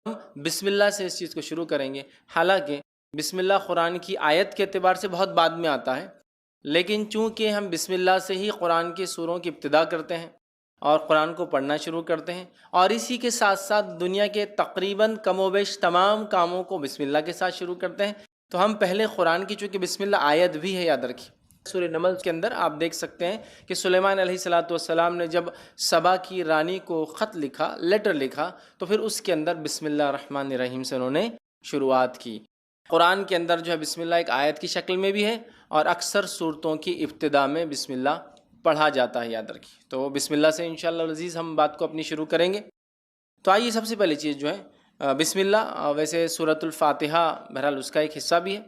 بسم اللہ سے اس چیز کو شروع کریں گے، حالانکہ بسم اللہ قرآن کی آیت کے اعتبار سے بہت بعد میں آتا ہے، لیکن چونکہ ہم بسم اللہ سے ہی قرآن کی سوروں کی ابتدا کرتے ہیں اور قرآن کو پڑھنا شروع کرتے ہیں، اور اسی کے ساتھ ساتھ دنیا کے تقریباً کم و بیش تمام کاموں کو بسم اللہ کے ساتھ شروع کرتے ہیں، تو ہم پہلے قرآن کی چونکہ بسم اللہ آیت بھی ہے، یاد رکھیے سورہ نمل کے اندر آپ دیکھ سکتے ہیں کہ سلیمان علیہ السلام نے جب سبا کی رانی کو خط لکھا، لیٹر لکھا، تو پھر اس کے اندر بسم اللہ الرحمن الرحیم سے انہوں نے شروعات کی۔ قرآن کے اندر جو ہے بسم اللہ ایک آیت کی شکل میں بھی ہے، اور اکثر صورتوں کی ابتدا میں بسم اللہ پڑھا جاتا ہے، یاد رکھیے۔ تو بسم اللہ سے انشاءاللہ العزیز ہم بات کو اپنی شروع کریں گے۔ تو آئیے سب سے پہلی چیز جو ہے بسم اللہ، ویسے سورۃ الفاتحہ بہرحال اس کا ایک حصہ بھی ہے،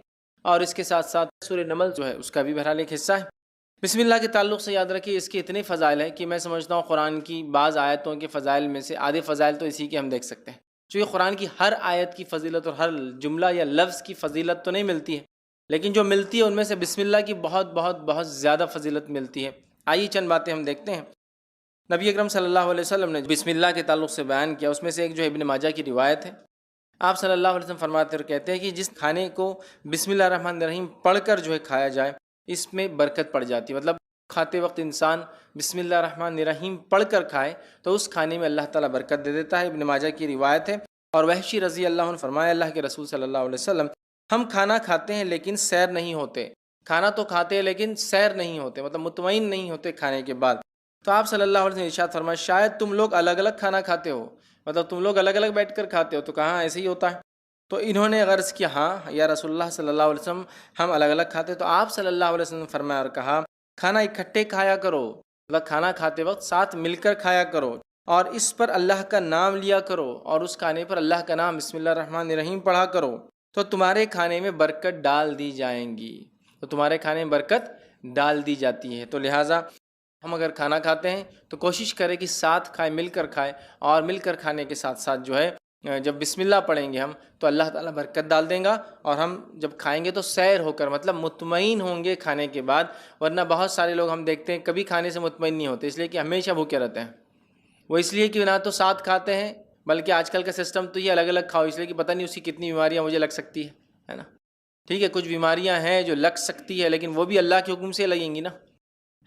اور اس کے ساتھ ساتھ سورہ نمل جو ہے اس کا بھی بہرحال ایک حصہ ہے۔ بسم اللہ کے تعلق سے یاد رکھیے اس کے اتنے فضائل ہیں کہ میں سمجھتا ہوں قرآن کی بعض آیتوں کے فضائل میں سے آدھے فضائل تو اسی کے ہم دیکھ سکتے ہیں، چونکہ قرآن کی ہر آیت کی فضیلت اور ہر جملہ یا لفظ کی فضیلت تو نہیں ملتی ہے، لیکن جو ملتی ہے ان میں سے بسم اللہ کی بہت بہت بہت زیادہ فضیلت ملتی ہے۔ آئیے چند باتیں ہم دیکھتے ہیں۔ نبی اکرم صلی اللہ علیہ وسلم نے بسم اللہ کے تعلق سے بیان کیا، اس میں سے ایک جو ابن ماجہ کی روایت ہے، آپ صلی اللہ علیہ وسلم فرماتے اور کہتے ہیں کہ جس کھانے کو بسم اللہ الرحمن الرحیم پڑھ کر جو ہے کھایا جائے اس میں برکت پڑ جاتی ہے، مطلب کھاتے وقت انسان بسم اللہ الرحمن الرحیم پڑھ کر کھائے تو اس کھانے میں اللہ تعالیٰ برکت دے دیتا ہے، ابن ماجہ کی روایت ہے۔ اور وحشی رضی اللہ عنہ فرمایا، اللہ کے رسول صلی اللہ علیہ وسلم، ہم کھانا کھاتے ہیں لیکن سیر نہیں ہوتے، کھانا تو کھاتے ہیں لیکن سیر نہیں ہوتے، مطلب مطمئن نہیں ہوتے کھانے کے بعد۔ تو آپ صلی اللہ علیہ وسلم ارشاد فرمایا، شاید تم لوگ الگ الگ کھانا کھاتے ہو، مطلب تم لوگ الگ الگ بیٹھ کر کھاتے ہو، تو کہاں ایسے ہی ہوتا ہے؟ تو انہوں نے غرض کیا، ہاں یا رسول اللہ صلی اللہ علیہ وسلم ہم الگ الگ کھاتے، تو آپ صلی اللہ علیہ وسلم فرمایا اور کہا، کھانا اکٹھے کھایا کرو، مطلب کھانا کھاتے وقت ساتھ مل کر کھایا کرو، اور اس پر اللہ کا نام لیا کرو، اور اس کھانے پر اللہ کا نام بسم اللہ الرحمن الرحیم پڑھا کرو، تو تمہارے کھانے میں برکت ڈال دی جائیں گی، تو تمہارے کھانے میں برکت ڈال دی جاتی ہے۔ تو لہٰذا ہم اگر کھانا کھاتے ہیں تو کوشش کریں کہ ساتھ کھائیں، مل کر کھائیں، اور مل کر کھانے کے ساتھ ساتھ جو ہے جب بسم اللہ پڑھیں گے ہم تو اللہ تعالیٰ برکت ڈال دیں گا، اور ہم جب کھائیں گے تو سیر ہو کر، مطلب مطمئن ہوں گے کھانے کے بعد، ورنہ بہت سارے لوگ ہم دیکھتے ہیں کبھی کھانے سے مطمئن نہیں ہوتے، اس لیے کہ ہمیشہ بھوکے رہتے ہیں۔ وہ اس لیے کہ نہ تو ساتھ کھاتے ہیں، بلکہ آج کل کا سسٹم تو یہ الگ الگ کھاؤ، اس لیے کہ پتہ نہیں اسی کتنی بیماریاں مجھے لگ سکتی ہے نا۔ ٹھیک ہے، کچھ بیماریاں ہیں جو لگ سکتی ہے، لیکن وہ بھی اللہ کے حکم سے لگیں گی نا۔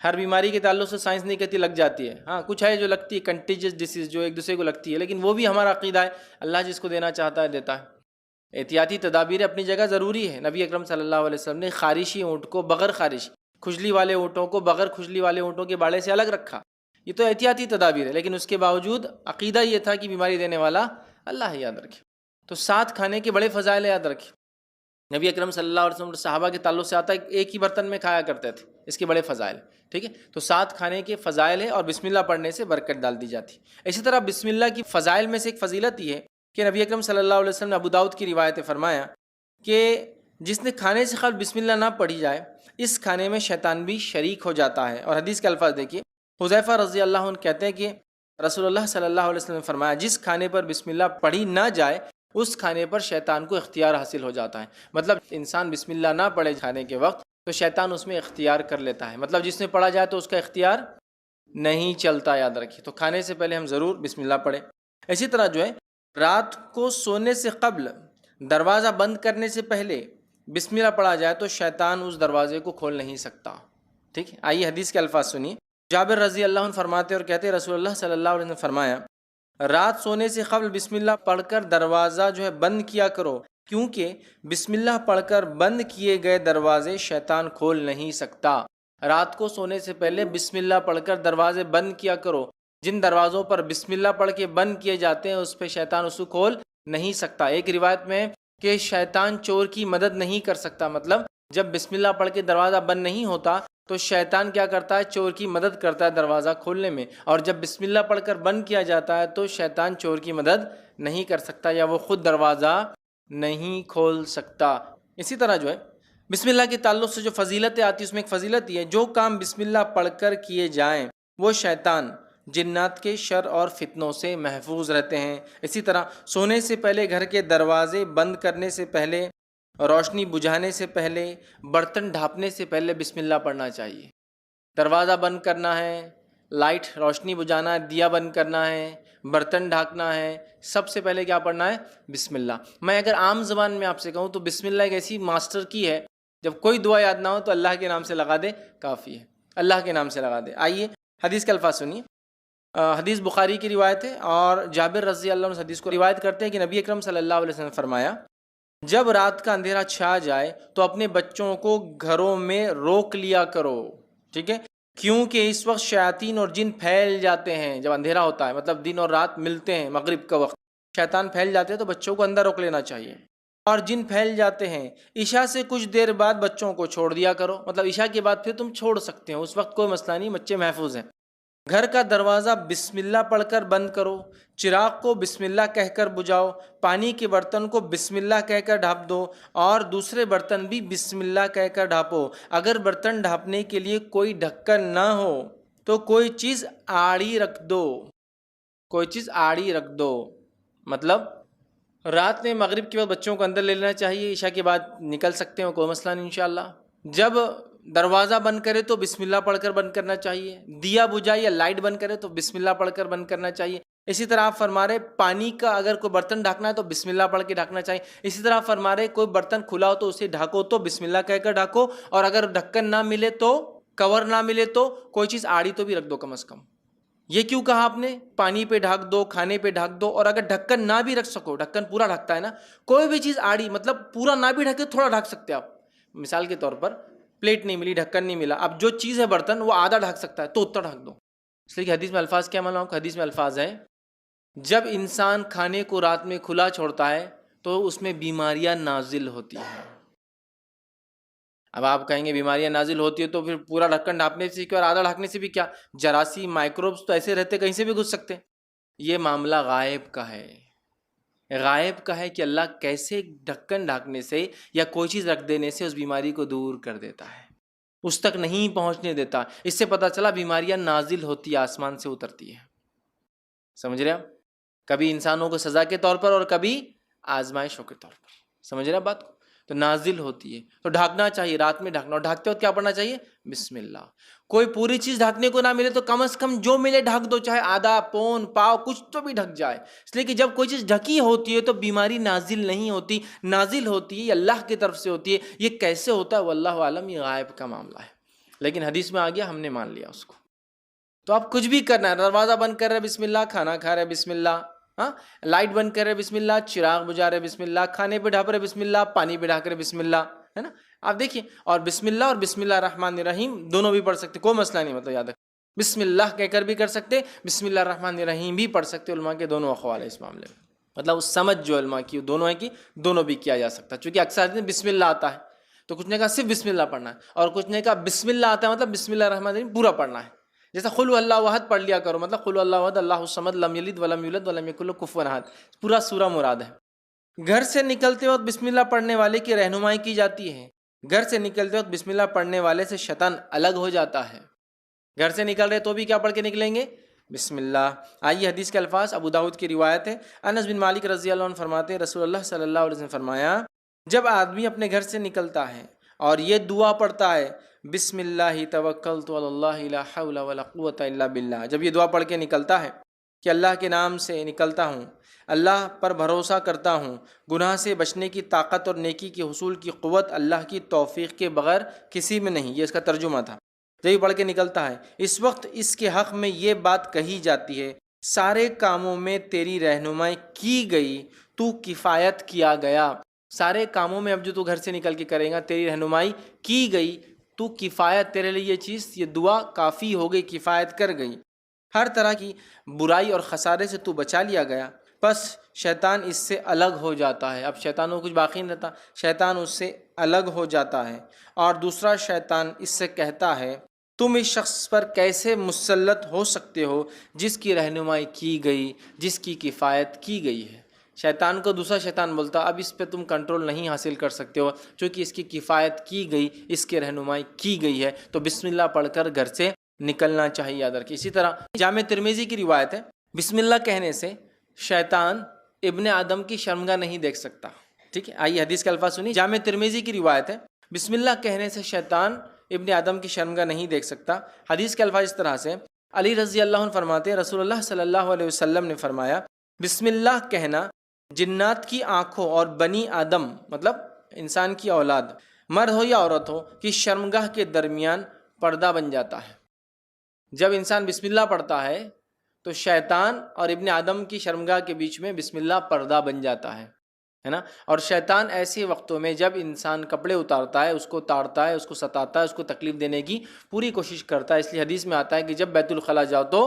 ہر بیماری کے تعلق سے سائنس نہیں کہتی لگ جاتی ہے، ہاں کچھ ہے جو لگتی ہے، کنٹیجس ڈیسیز جو ایک دوسرے کو لگتی ہے، لیکن وہ بھی ہمارا عقیدہ ہے، اللہ جس کو دینا چاہتا ہے دیتا ہے۔ احتیاطی تدابیر اپنی جگہ ضروری ہے۔ نبی اکرم صلی اللہ علیہ وسلم نے خارشی اونٹ کو بغیر خارش، کھجلی والے اونٹوں کو بغیر کھجلی والے اونٹوں کے باڑے سے الگ رکھا، یہ تو احتیاطی تدابیر ہے، لیکن اس کے باوجود عقیدہ یہ تھا کہ بیماری دینے والا اللہ ہے، یاد رکھے۔ تو ساتھ کھانے کے بڑے فضائل یاد رکھے۔ نبی اکرم صلی اللہ علیہ وسلم صحابہ کے تعلق سے آتا ہے ایک ہی برتن میں کھایا کرتے تھے، اس کے بڑے فضائل، ٹھیک ہے۔ تو ساتھ کھانے کے فضائل ہے، اور بسم اللہ پڑھنے سے برکت ڈال دی جاتی ہے۔ اسی طرح بسم اللہ کی فضائل میں سے ایک فضیلت یہ ہے کہ نبی اکرم صلی اللہ علیہ وسلم نے ابو داؤد کی روایت فرمایا کہ جس نے کھانے سے قبل بسم اللہ نہ پڑھی جائے اس کھانے میں شیطان بھی شریک ہو جاتا ہے۔ اور حدیث کے الفاظ دیکھیے، حذیفہ رضی اللہ عنہ کہتے ہیں کہ رسول اللہ صلی اللہ علیہ وسلم نے فرمایا، جس کھانے پر بسم اللہ پڑھی نہ جائے اس کھانے پر شیطان کو اختیار حاصل ہو جاتا ہے، مطلب انسان بسم اللہ نہ پڑھے کھانے کے وقت تو شیطان اس میں اختیار کر لیتا ہے، مطلب جس نے پڑھا جائے تو اس کا اختیار نہیں چلتا، یاد رکھیے۔ تو کھانے سے پہلے ہم ضرور بسم اللہ پڑھیں۔ اسی طرح جو ہے رات کو سونے سے قبل دروازہ بند کرنے سے پہلے بسم اللہ پڑھا جائے تو شیطان اس دروازے کو کھول نہیں سکتا، ٹھیک ہے۔ آئیے حدیث کے الفاظ سنیے، جابر رضی اللہ عنہ فرماتے اور کہتے رسول اللہ صلی اللہ علیہ وسلم نے فرمایا، رات سونے سے قبل بسم اللہ پڑھ کر دروازہ جو ہے بند کیا کرو، کیونکہ بسم اللہ پڑھ کر بند کیے گئے دروازے شیطان کھول نہیں سکتا۔ رات کو سونے سے پہلے بسم اللہ پڑھ کر دروازے بند کیا کرو، جن دروازوں پر بسم اللہ پڑھ کے بند کیے جاتے ہیں اس پہ شیطان اس کو کھول نہیں سکتا۔ ایک روایت میں کہ شیطان چور کی مدد نہیں کر سکتا، مطلب جب بسم اللہ پڑھ کے دروازہ بند نہیں ہوتا تو شیطان کیا کرتا ہے، چور کی مدد کرتا ہے دروازہ کھولنے میں، اور جب بسم اللہ پڑھ کر بند کیا جاتا ہے تو شیطان چور کی مدد نہیں کر سکتا، یا وہ خود دروازہ نہیں کھول سکتا۔ اسی طرح جو ہے بسم اللہ کے تعلق سے جو فضیلتیں آتی ہیں اس میں ایک فضیلت یہ ہے، جو کام بسم اللہ پڑھ کر کیے جائیں وہ شیطان جنات کے شر اور فتنوں سے محفوظ رہتے ہیں۔ اسی طرح سونے سے پہلے گھر کے دروازے بند کرنے سے پہلے، روشنی بجھانے سے پہلے، برتن ڈھانپنے سے پہلے بسم اللہ پڑھنا چاہیے۔ دروازہ بند کرنا ہے، لائٹ روشنی بجھانا ہے، دیا بند کرنا ہے، برتن ڈھانکنا ہے، سب سے پہلے کیا پڑھنا ہے؟ بسم اللہ۔ میں اگر عام زبان میں آپ سے کہوں تو بسم اللہ ایک ایسی ماسٹر کی ہے، جب کوئی دعا یاد نہ ہو تو اللہ کے نام سے لگا دے، کافی ہے، اللہ کے نام سے لگا دے۔ آئیے حدیث کے الفاظ سنیے۔ حدیث بخاری کی روایت ہے، اور جابر رضی اللہ عنہ حدیث کو روایت کرتے ہیں کہ نبی اکرم صلی اللہ علیہ وسلم نے فرمایا، جب رات کا اندھیرا چھا جائے تو اپنے بچوں کو گھروں میں روک لیا کرو، ٹھیک ہے، کیونکہ اس وقت شیاطین اور جن پھیل جاتے ہیں۔ جب اندھیرا ہوتا ہے مطلب دن اور رات ملتے ہیں، مغرب کا وقت، شیطان پھیل جاتے ہیں تو بچوں کو اندر روک لینا چاہیے، اور جن پھیل جاتے ہیں عشاء سے کچھ دیر بعد بچوں کو چھوڑ دیا کرو، مطلب عشاء کے بعد پھر تم چھوڑ سکتے ہو، اس وقت کوئی مسئلہ نہیں، بچے محفوظ ہیں۔ گھر کا دروازہ بسم اللہ پڑھ کر بند کرو، چراغ کو بسم اللہ کہہ کر بجھاؤ، پانی کے برتن کو بسم اللہ کہہ کر ڈھانپ دو، اور دوسرے برتن بھی بسم اللہ کہہ کر ڈھانپو۔ اگر برتن ڈھانپنے کے لیے کوئی ڈھکن نہ ہو تو کوئی چیز آڑی رکھ دو، کوئی چیز آڑی رکھ دو، مطلب رات میں مغرب کے بعد بچوں کو اندر لے لینا چاہیے، عشاء کے بعد نکل سکتے ہیں، کوئی مسئلہ نہیں انشاءاللہ۔ جب دروازہ بند کرے تو بسم اللہ پڑھ کر بند کرنا چاہیے، دیا بجھائے یا لائٹ بند کرے تو بسم اللہ پڑھ کر بند کرنا چاہیے۔ اسی طرح آپ فرما رہے پانی کا اگر کوئی برتن ڈھانکنا ہے تو بسم اللہ پڑھ کے ڈھانکنا چاہیے۔ اسی طرح آپ فرما رہے کوئی برتن کھلا ہو تو اسے ڈھانکو تو بسم اللہ کہہ کر ڈھانکو، اور اگر ڈھکن نہ ملے تو، کور نہ ملے تو کوئی چیز آڑی تو بھی رکھ دو کم از کم۔ یہ کیوں کہا آپ نے؟ پانی پہ ڈھانک دو، کھانے پہ ڈھانک دو، اور اگر ڈھکن نہ بھی رکھ سکو، ڈھکن پورا ڈھکتا ہے نا، کوئی بھی چیز آڑی مطلب پورا نہ بھی ڈھکے تھوڑا ڈھک سکتے آپ۔ مثال کے طور پر پلیٹ نہیں ملی، ڈھکن نہیں ملا، اب جو چیز ہے برتن وہ آدھا ڈھک سکتا ہے تو اتنا ڈھک دو۔ اس لیے کہ حدیث میں الفاظ کیا معلوم آپ کو؟ حدیث میں الفاظ ہے جب انسان کھانے کو رات میں کھلا چھوڑتا ہے تو اس میں بیماریاں نازل ہوتی ہیں۔ اب آپ کہیں گے بیماریاں نازل ہوتی ہے تو پھر پورا ڈھکن ڈھانپنے سے کیا اور آدھا ڈھانکنے سے بھی کیا؟ جراثیم، مائکروبس تو ایسے رہتے کہیں سے بھی گھس سکتے۔ یہ معاملہ غائب کا ہے، غائب کا ہے کہ اللہ کیسے ڈھکن ڈھانکنے سے یا کوئی چیز رکھ دینے سے اس بیماری کو دور کر دیتا ہے، اس تک نہیں پہنچنے دیتا۔ اس سے پتہ چلا بیماریاں نازل ہوتی ہے، آسمان سے اترتی ہے۔ سمجھ رہے آپ؟ کبھی انسانوں کو سزا کے طور پر اور کبھی آزمائشوں کے طور پر، سمجھ رہے آپ بات کو؟ تو نازل ہوتی ہے تو ڈھانکنا چاہیے، رات میں ڈھانکنا، اور ڈھانکتے وقت کیا پڑھنا چاہیے؟ بسم اللہ۔ کوئی پوری چیز ڈھانکنے کو نہ ملے تو کم از کم جو ملے ڈھک دو، چاہے آدھا، پون، پاؤ، کچھ تو بھی ڈھک جائے، اس لیے کہ جب کوئی چیز ڈھکی ہوتی ہے تو بیماری نازل نہیں ہوتی، نازل ہوتی ہے یہ اللہ کی طرف سے ہوتی ہے۔ یہ کیسے ہوتا ہے واللہ عالم، یہ غائب کا معاملہ ہے، لیکن حدیث میں آ گیا، ہم نے مان لیا اس کو۔ تو آپ کچھ بھی کرنا ہے، دروازہ بند کر رہے بسم اللہ، کھانا کھا رہے بسم اللہ، ہاں، لائٹ بند کر رہے بسم اللہ، چراغ بجھا رہے بسم اللہ، کھانے پہ ڈھانپ رہے بسم اللہ، پانی پہ ڈھانک رہے بسم اللہ، ہے نا؟ آپ دیکھیے، اور بسم اللہ اور بسم اللہ الرحمن الرحیم دونوں بھی پڑھ سکتے، کوئی مسئلہ نہیں، مطلب یاد رکھ، بسم اللہ کہہ کر بھی کر سکتے، بسم اللہ الرحمن الرحیم بھی پڑھ سکتے۔ علماء کے دونوں اقوال ہیں اس معاملے میں، مطلب اس سمجھ جو علماء کی دونوں ہیں کہ دونوں بھی کیا جا سکتا ہے، چونکہ اکثر بسم اللہ آتا ہے تو کچھ نے کہا صرف بسم اللہ پڑھنا ہے، اور کچھ نے کہا بسم اللہ آتا ہے مطلب بسم اللہ الرحمن الرحیم پورا پڑھنا ہے۔ جیسا قل هو اللہ احد پڑھ لیا کرو، مطلب قل هو اللہ احد اللہ الصمد لم یلد ولم یولد ولم یکن لہ کفوا احد، پورا سورہ مراد ہے۔ گھر سے نکلتے وقت بسم اللہ پڑھنے والے کی رہنمائی کی جاتی ہے۔ گھر سے نکلتے وقت بسم اللہ پڑھنے والے سے شیطان الگ ہو جاتا ہے۔ گھر سے نکل رہے تو بھی کیا پڑھ کے نکلیں گے؟ بسم اللہ۔ آئیے حدیث کے الفاظ، ابو داؤد کی روایت ہے، انس بن مالک رضی اللہ عنہ فرماتے ہیں رسول اللہ صلی اللہ علیہ وسلم نے فرمایا، جب آدمی اپنے گھر سے نکلتا ہے اور یہ دعا پڑھتا ہے، بسم اللہ توکلت علی اللہ لا حول ولا قوۃ الا باللہ، جب یہ دعا پڑھ کے نکلتا ہے کہ اللہ کے نام سے نکلتا ہوں، اللہ پر بھروسہ کرتا ہوں، گناہ سے بچنے کی طاقت اور نیکی کے حصول کی قوت اللہ کی توفیق کے بغیر کسی میں نہیں، یہ اس کا ترجمہ تھا۔ جب یہ پڑھ کے نکلتا ہے، اس وقت اس کے حق میں یہ بات کہی جاتی ہے، سارے کاموں میں تیری رہنمائی کی گئی، تو کفایت کیا گیا۔ سارے کاموں میں اب جو تو گھر سے نکل کے کرے گا تیری رہنمائی کی گئی، تو کفایت، تیرے لیے یہ چیز، یہ دعا کافی ہو گئی، کفایت کر گئی، ہر طرح کی برائی اور خسارے سے تو بچا لیا گیا۔ بس شیطان اس سے الگ ہو جاتا ہے، اب شیطان کو کچھ باقی نہیں رہتا، شیطان اس سے الگ ہو جاتا ہے، اور دوسرا شیطان اس سے کہتا ہے تم اس شخص پر کیسے مسلط ہو سکتے ہو جس کی رہنمائی کی گئی، جس کی کفایت کی گئی ہے۔ شیطان کو دوسرا شیطان بولتا اب اس پہ تم کنٹرول نہیں حاصل کر سکتے ہو، چونکہ اس کی کفایت کی گئی، اس کی رہنمائی کی گئی ہے، تو بسم اللہ پڑھ کر گھر سے نکلنا چاہیے، یاد رکھیں۔ اسی طرح جامع ترمذی کی روایت ہے، بسم اللہ کہنے سے شیطان ابن آدم کی شرمگاہ نہیں دیکھ سکتا، ٹھیک ہے؟ آئیے حدیث کے الفاظ سنیے، جامع ترمذی کی روایت ہے، بسم اللہ کہنے سے شیطان ابن آدم کی شرمگاہ نہیں دیکھ سکتا۔ حدیث کے الفاظ اس طرح سے، علی رضی اللہ عنہ فرماتے ہیں رسول اللہ صلی اللہ علیہ وسلم نے فرمایا بسم اللہ کہنا جنات کی آنکھوں اور بنی آدم مطلب انسان کی اولاد مرد ہو یا عورت ہو کہ شرمگاہ کے درمیان پردہ بن جاتا ہے۔ جب انسان بسم اللہ پڑھتا ہے تو شیطان اور ابن آدم کی شرمگاہ کے بیچ میں بسم اللہ پردہ بن جاتا ہے نا۔ اور شیطان ایسے وقتوں میں جب انسان کپڑے اتارتا ہے اس کو تاڑتا ہے، اس کو ستاتا ہے، اس کو تکلیف دینے کی پوری کوشش کرتا ہے۔ اس لیے حدیث میں آتا ہے کہ جب بیت الخلاء جاؤ تو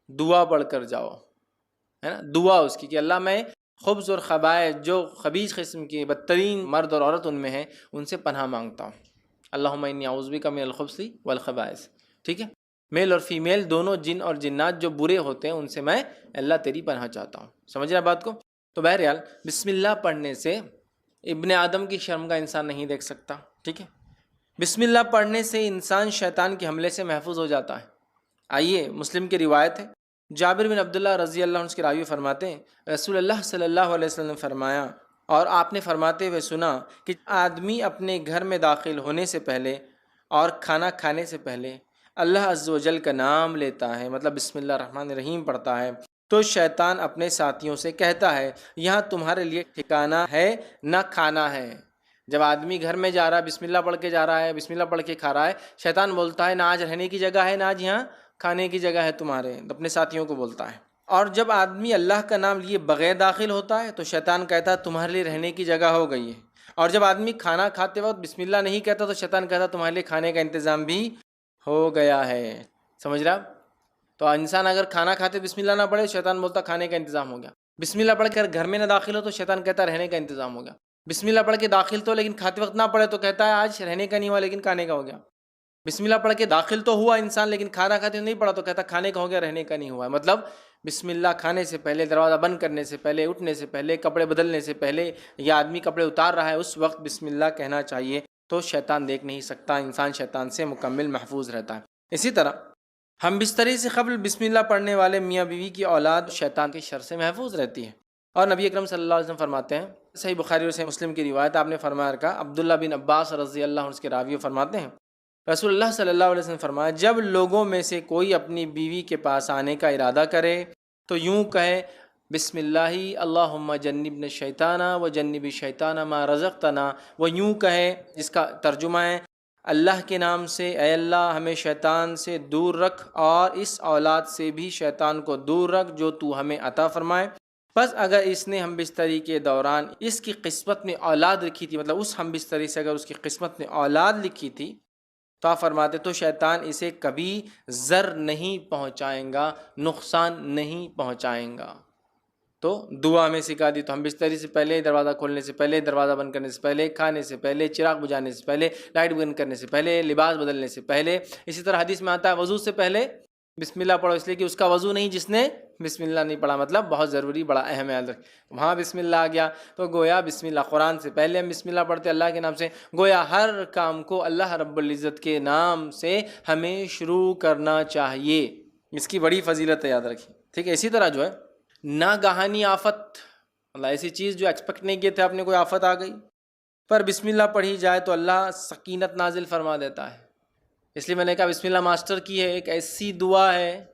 دعا پڑھ کر جاؤ، ہے نا، دعا اس کی کہ اللہ میں خبث اور خبائث جو خبیث قسم کے بدترین مرد اور عورت ان میں ہیں ان سے پناہ مانگتا ہوں۔ اللہم انی اعوذ بک من الخبث والخبائث، ٹھیک ہے، میل اور فیمیل دونوں جن اور جنات جو برے ہوتے ہیں ان سے میں اللہ تیری پناہ چاہتا ہوں۔ سمجھ رہے ہیں بات کو؟ تو بہرحال بسم اللہ پڑھنے سے ابن آدم کی شرم کا انسان نہیں دیکھ سکتا، ٹھیک ہے۔ بسم اللہ پڑھنے سے انسان شیطان کے حملے سے محفوظ ہو جاتا ہے۔ آئیے مسلم کی روایت ہے، جابر بن عبداللہ رضی اللہ عنہ کے راوی فرماتے ہیں رسول اللہ صلی اللہ علیہ وسلم نے فرمایا اور آپ نے فرماتے ہوئے سنا کہ آدمی اپنے گھر میں داخل ہونے سے پہلے اور کھانا کھانے سے پہلے اللہ عز و جل کا نام لیتا ہے، مطلب بسم اللہ الرحمن الرحیم پڑھتا ہے، تو شیطان اپنے ساتھیوں سے کہتا ہے یہاں تمہارے لیے ٹھکانہ ہے نہ کھانا ہے۔ جب آدمی گھر میں جا رہا ہے بسم اللہ پڑھ کے جا رہا ہے، بسم اللہ پڑھ کے کھا رہا ہے، شیطان بولتا ہے نہ آج رہنے کی جگہ ہے نہ آج یہاں کھانے کی جگہ ہے تمہارے، اپنے ساتھیوں کو بولتا ہے۔ اور جب آدمی اللہ کا نام لیے بغیر داخل ہوتا ہے تو شیطان کہتا ہے تمہارے لیے رہنے کی جگہ ہو گئی ہے۔ اور جب آدمی کھانا کھاتے وقت بسم اللہ نہیں کہتا تو شیطان کہتا تمہارے لیے کھانے کا انتظام بھی ہو گیا ہے۔ سمجھ رہا؟ تو انسان اگر کھانا کھاتے بسم اللہ نہ پڑھے شیطان بولتا کھانے کا انتظام ہو گیا۔ بسم اللہ پڑھ کر گھر میں نہ داخل ہو تو شیطان کہتا رہنے کا انتظام ہو گیا۔ بسم اللہ پڑھ کے داخل تو لیکن کھاتے وقت نہ پڑھے تو کہتا ہے آج رہنے کا نہیں ہوا لیکن کھانے کا ہو گیا۔ بسم اللہ پڑھ کے داخل تو ہوا انسان لیکن کھانا کھاتے نہیں پڑا تو کہتا کھانے کا ہو گیا رہنے کا نہیں ہوا۔ مطلب بسم اللہ کھانے سے پہلے، دروازہ بند کرنے سے پہلے، اٹھنے سے پہلے، کپڑے بدلنے سے پہلے یا آدمی کپڑے اتار رہا ہے اس وقت بسم اللہ کہنا چاہیے، تو شیطان دیکھ نہیں سکتا، انسان شیطان سے مکمل محفوظ رہتا ہے۔ اسی طرح ہم بستری سے قبل بسم اللہ پڑھنے والے میاں بیوی کی اولاد شیطان کے شر سے محفوظ رہتی ہے۔ اور نبی اکرم صلی اللہ علیہ وسلم فرماتے ہیں، صحیح بخاری اور صحیح مسلم کی روایت، آپ نے فرمایا رکھا، عبداللہ بن عباس رضی اللہ عنہ کے راوی فرماتے ہیں رسول اللہ صلی اللہ علیہ وسلم فرمایا جب لوگوں میں سے کوئی اپنی بیوی کے پاس آنے کا ارادہ کرے تو یوں کہے بسم اللہ اللہم جنبنا الشیطان و جنب الشیطان ما رزقتنا، وہ یوں کہے جس کا ترجمہ ہے اللہ کے نام سے اے اللہ ہمیں شیطان سے دور رکھ اور اس اولاد سے بھی شیطان کو دور رکھ جو تو ہمیں عطا فرمائے۔ بس اگر اس نے ہم بستری کے دوران اس کی قسمت میں اولاد لکھی تھی، مطلب اس ہم بستری سے اگر اس کی قسمت میں اولاد لکھی تھی تو آپ فرماتے تو شیطان اسے کبھی ضر نہیں پہنچائیں گا، نقصان نہیں پہنچائیں گا۔ تو دعا میں سکھا دی، تو ہم بستری سے پہلے، دروازہ کھولنے سے پہلے، دروازہ بند کرنے سے پہلے، کھانے سے پہلے، چراغ بجھانے سے پہلے، لائٹ بند کرنے سے پہلے، لباس بدلنے سے پہلے۔ اسی طرح حدیث میں آتا ہے وضو سے پہلے بسم اللہ پڑھو، اس لیے کہ اس کا وضو نہیں جس نے بسم اللہ نہیں پڑھا، مطلب بہت ضروری، بڑا اہم ہے۔ وہاں بسم اللہ آ گیا تو گویا بسم اللہ، قرآن سے پہلے ہم بسم اللہ پڑھتے اللہ کے نام سے، گویا ہر کام کو اللہ رب العزت کے نام سے ہمیں شروع کرنا چاہیے۔ اس کی بڑی فضیلت ہے، یاد رکھیں، ٹھیک ہے۔ اسی طرح جو ہے ناگہانی آفت، اللہ ایسی چیز جو ایکسپیکٹ نہیں کیے تھے، آپ نے کوئی آفت آ گئی پر بسم اللہ پڑھی جائے تو اللہ سکینت نازل فرما دیتا ہے۔ اس لیے میں نے کہا بسم اللہ ماسٹر کی ہے، ایک ایسی دعا ہے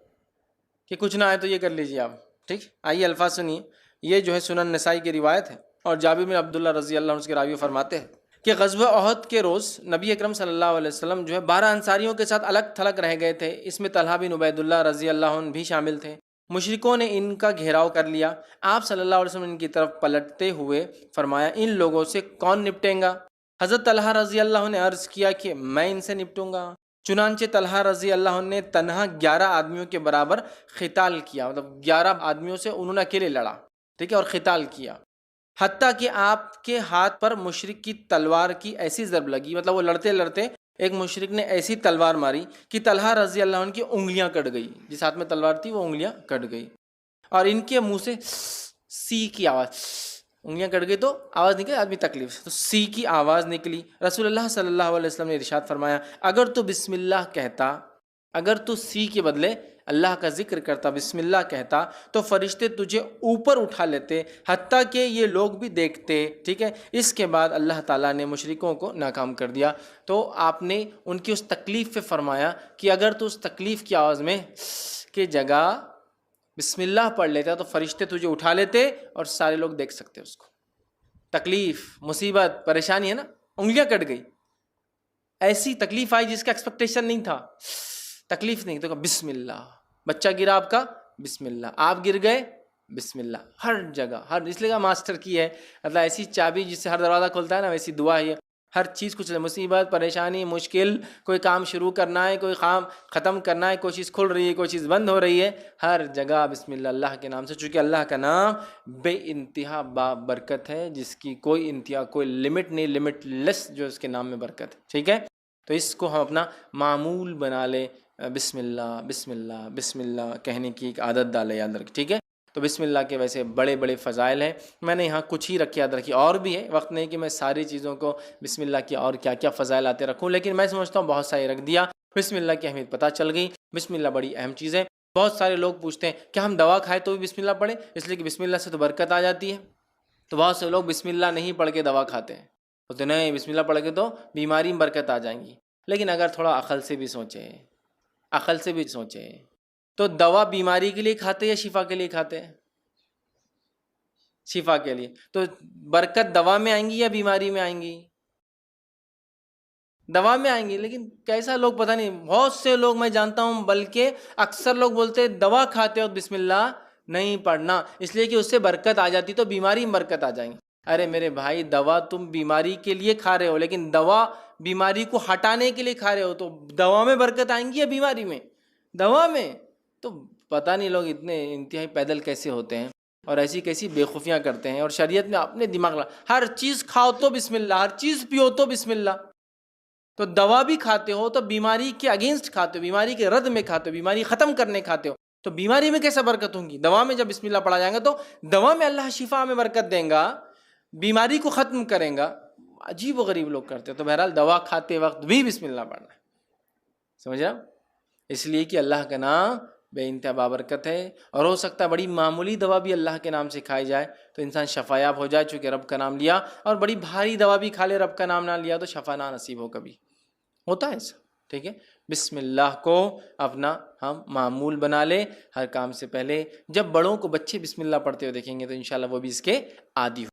کہ کچھ نہ آئے تو یہ کر لیجیے آپ، ٹھیک۔ آئیے الفاظ سنیے، یہ جو ہے سنن نسائی کی روایت ہے اور جابر بن عبداللہ رضی اللہ عنہ کے راوی فرماتے ہیں کہ غزوہ احد کے روز نبی اکرم صلی اللہ علیہ وسلم جو ہے 12 انصاریوں کے ساتھ الگ تھلگ رہ گئے تھے، اس میں طلحہ بن عبید اللہ رضی اللہ عنہ بھی شامل تھے۔ مشرکوں نے ان کا گھیراؤ کر لیا، آپ صلی اللہ علیہ وسلم ان کی طرف پلٹتے ہوئے فرمایا ان لوگوں سے کون نپٹیں گا؟ حضرت طلحہ رضی اللہ عنہ نے عرض کیا کہ میں ان سے نپٹوں گا۔ چنانچہ طلحہ رضی اللہ عنہ نے تنہا 11 آدمیوں کے برابر قتال کیا، مطلب 11 آدمیوں سے انہوں نے اکیلے لڑا، ٹھیک ہے، اور قتال کیا، حتیٰ کہ آپ کے ہاتھ پر مشرک کی تلوار کی ایسی ضرب لگی، مطلب وہ لڑتے لڑتے ایک مشرک نے ایسی تلوار ماری کہ طلحہ رضی اللہ عنہ کی انگلیاں کٹ گئی، جس ہاتھ میں تلوار تھی وہ انگلیاں کٹ گئی، اور ان کے منہ سے سی کی آواز، انگلیاں کٹ گئی تو آواز نکلی، آدمی تکلیف سے، تو سی کی آواز نکلی۔ رسول اللہ صلی اللہ علیہ وسلم نے ارشاد فرمایا اگر تو بسم اللہ کہتا اگر تو سی کے بدلے اللہ کا ذکر کرتا، بسم اللہ کہتا، تو فرشتے تجھے اوپر اٹھا لیتے، حتیٰ کہ یہ لوگ بھی دیکھتے. ٹھیک ہے. اس کے بعد اللہ تعالیٰ نے مشرکوں کو ناکام کر دیا. تو آپ نے ان کی اس تکلیف پہ فرمایا کہ اگر تو اس تکلیف کی آواز میں کی جگہ بسم اللہ پڑھ لیتا تو فرشتے تجھے اٹھا لیتے اور سارے لوگ دیکھ سکتے اس کو. تکلیف، مصیبت، پریشانی ہے نا، انگلیاں کٹ گئی. ایسی تکلیف آئی جس کا ایکسپیکٹیشن نہیں تھا، تکلیف نہیں تو بسم اللہ. بچہ گرا آپ کا، بسم اللہ. آپ گر گئے، بسم اللہ. ہر جگہ، ہر، اس لیے ماسٹر کی ہے، مطلب ایسی چابی جس سے ہر دروازہ کھلتا ہے نا، ویسی دعا ہے. ہر چیز کچھ مصیبت، پریشانی، مشکل، کوئی کام شروع کرنا ہے، کوئی کام ختم کرنا ہے، کوئی چیز کھل رہی ہے، کوئی چیز بند ہو رہی ہے، ہر جگہ بسم اللہ، اللہ کے نام سے. چونکہ اللہ کا نام بے انتہا برکت ہے، جس کی کوئی انتہا، کوئی لمٹ نہیں، لمٹ لیس جو اس کے نام میں برکت ہے. ٹھیک ہے. تو اس کو ہم اپنا معمول بنا لیں، بسم اللہ بسم اللہ بسم اللہ کہنے کی ایک عادت ڈالے، یاد رکھ. ٹھیک ہے. تو بسم اللہ کے ویسے بڑے بڑے فضائل ہیں. میں نے یہاں کچھ ہی رکھے، یاد رکھی، اور بھی ہے، وقت نہیں کہ میں ساری چیزوں کو بسم اللہ کی اور کیا کیا فضائل آتے رکھوں، لیکن میں سمجھتا ہوں بہت سارے رکھ دیا. بسم اللہ کی اہمیت پتہ چل گئی. بسم اللہ بڑی اہم چیز ہے. بہت سارے لوگ پوچھتے ہیں کہ ہم دوا کھائے تو بھی بسم اللہ پڑھیں، اس لیے کہ بسم اللہ سے تو برکت آ جاتی ہے. تو بہت سے لوگ بسم اللہ نہیں پڑھ کے دوا کھاتے ہیں، تو نہیں، بسم اللہ پڑھ کے تو بیماری میں برکت آ جائیں گی. لیکن اگر تھوڑا عقل سے بھی سوچیں، عقل سے بھی سوچیں، تو دوا بیماری کے لیے کھاتے یا شفا کے لیے کھاتے ہیں؟ شفا کے لیے. تو برکت دوا میں آئیں گی یا بیماری میں آئیں گی؟ دوا میں آئیں گی. لیکن کیسا لوگ پتہ نہیں، بہت سے لوگ میں جانتا ہوں، بلکہ اکثر لوگ بولتے ہیں دوا کھاتے ہو بسم اللہ نہیں پڑھنا، اس لیے کہ اس سے برکت آ جاتی تو بیماری میں برکت آ جائیں گی. ارے میرے بھائی، دوا تم بیماری کے لیے کھا رہے ہو، لیکن دوا بیماری کو ہٹانے کے لیے کھا رہے ہو، تو دوا میں برکت آئیں گی یا بیماری میں؟ دوا میں. تو پتہ نہیں لوگ اتنے انتہائی پیدل کیسے ہوتے ہیں اور ایسی کیسی بےخوفیاں کرتے ہیں. اور شریعت میں اپنے دماغ ہر چیز کھاؤ تو بسم اللہ، ہر چیز پیو تو بسم اللہ. تو دوا بھی کھاتے ہو تو بیماری کے اگینسٹ کھاتے ہو، بیماری کے رد میں کھاتے ہو، بیماری ختم کرنے کھاتے ہو، تو بیماری میں کیسے برکت ہوں گی؟ دوا میں جب بسم اللہ پڑھا جائے گا تو دوا میں اللہ شفا میں برکت دیں گا، بیماری کو ختم کریں گا. عجیب و غریب لوگ کرتے ہیں. تو بہرحال دوا کھاتے وقت بھی بسم اللہ پڑھنا ہے. سمجھ رہا؟ اس لیے کہ اللہ کا نام بے انتہا بابرکت ہے، اور ہو سکتا ہے بڑی معمولی دوا بھی اللہ کے نام سے کھائی جائے تو انسان شفایاب ہو جائے، چونکہ رب کا نام لیا. اور بڑی بھاری دوا بھی کھا لے، رب کا نام نہ لیا تو شفا نہ نصیب ہو. کبھی ہوتا ہے ایسا. ٹھیک ہے. بسم اللہ کو اپنا ہم معمول بنا لیں ہر کام سے پہلے. جب بڑوں کو بچے بسم اللہ پڑھتے ہوئے دیکھیں گے تو انشاءاللہ وہ بھی اس کے عادی